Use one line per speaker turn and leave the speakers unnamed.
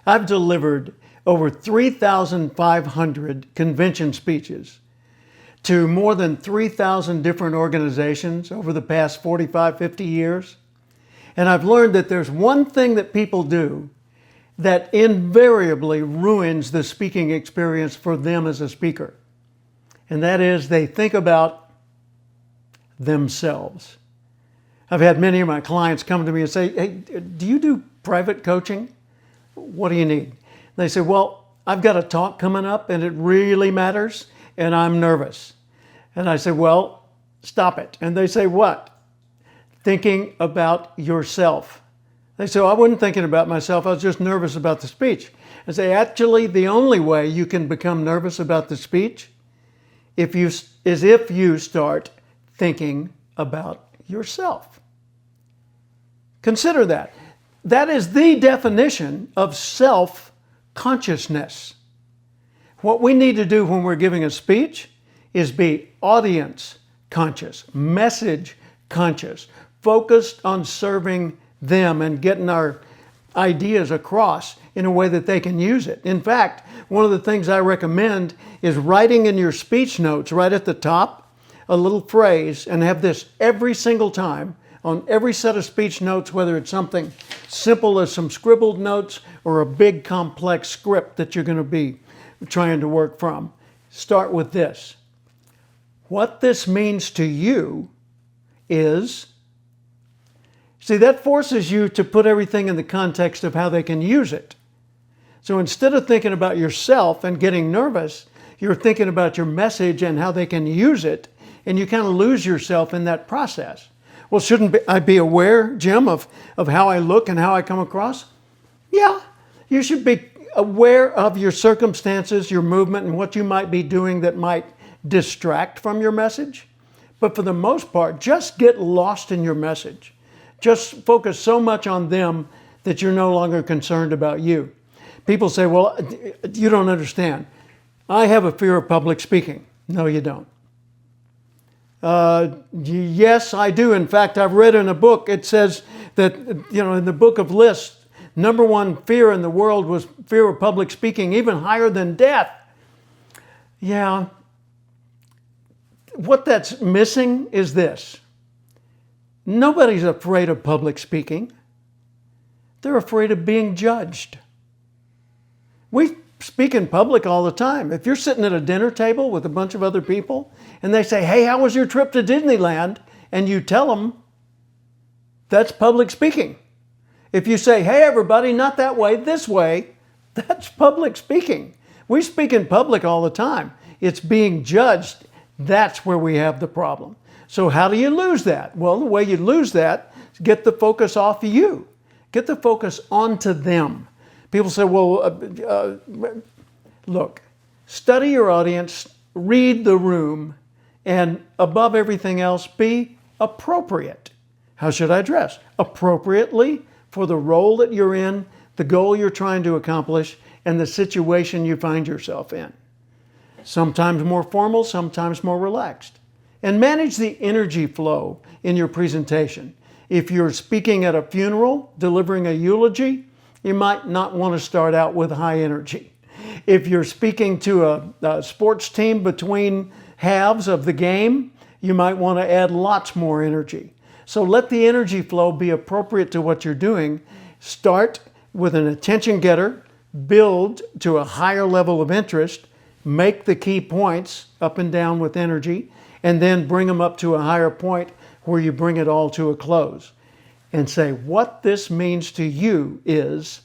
I've delivered over 3,500 convention speeches to more than 3,000 different organizations over the past 45, 50 years. And I've learned that there's one thing that people do that invariably ruins the speaking experience for them as a speaker. And that is they think about themselves. I've had many of my clients come to me and say, hey, do you do private coaching? What do you need? They say, well, I've got a talk coming up and it really matters and I'm nervous. And I say, well, stop it. And they say, what? Thinking about yourself. They say, well, I wasn't thinking about myself. I was just nervous about the speech. I say, actually, the only way you can become nervous about the speech is if you start thinking about yourself. Consider that. That is the definition of self-consciousness. What we need to do when we're giving a speech is be audience conscious, message conscious, focused on serving them and getting our ideas across in a way that they can use it. In fact, one of the things I recommend is writing in your speech notes right at the top a little phrase, and have this every single time on every set of speech notes, whether it's something simple as some scribbled notes or a big complex script that you're going to be trying to work from. Start with this. What this means to you is, see, that forces you to put everything in the context of how they can use it. So instead of thinking about yourself and getting nervous, you're thinking about your message and how they can use it, and you kind of lose yourself in that process. Well, shouldn't I be aware, Jim, of how I look and how I come across? Yeah, you should be aware of your circumstances, your movement, and what you might be doing that might distract from your message. But for the most part, just get lost in your message. Just focus so much on them that you're no longer concerned about you. People say, well, you don't understand. I have a fear of public speaking. No, you don't. Yes, I do. In fact, I've read in a book, it says that, in the book of lists, number one fear in the world was fear of public speaking, even higher than death. Yeah. What that's missing is this. Nobody's afraid of public speaking. They're afraid of being judged. We speak in public all the time. If you're sitting at a dinner table with a bunch of other people and they say, hey, how was your trip to Disneyland? And you tell them, that's public speaking. If you say, hey, everybody, not that way, this way, that's public speaking. We speak in public all the time. It's being judged. That's where we have the problem. So how do you lose that? Well, the way you lose that is get the focus off of you. Get the focus onto them. People say, well, look, study your audience, read the room, and above everything else, be appropriate. How should I dress? Appropriately for the role that you're in, the goal you're trying to accomplish, and the situation you find yourself in. Sometimes more formal, sometimes more relaxed. And manage the energy flow in your presentation. If you're speaking at a funeral, delivering a eulogy, you might not want to start out with high energy. If you're speaking to a sports team between halves of the game, you might want to add lots more energy. So let the energy flow be appropriate to what you're doing. Start with an attention getter, build to a higher level of interest, make the key points up and down with energy, and then bring them up to a higher point where you bring it all to a close. And say, what this means to you is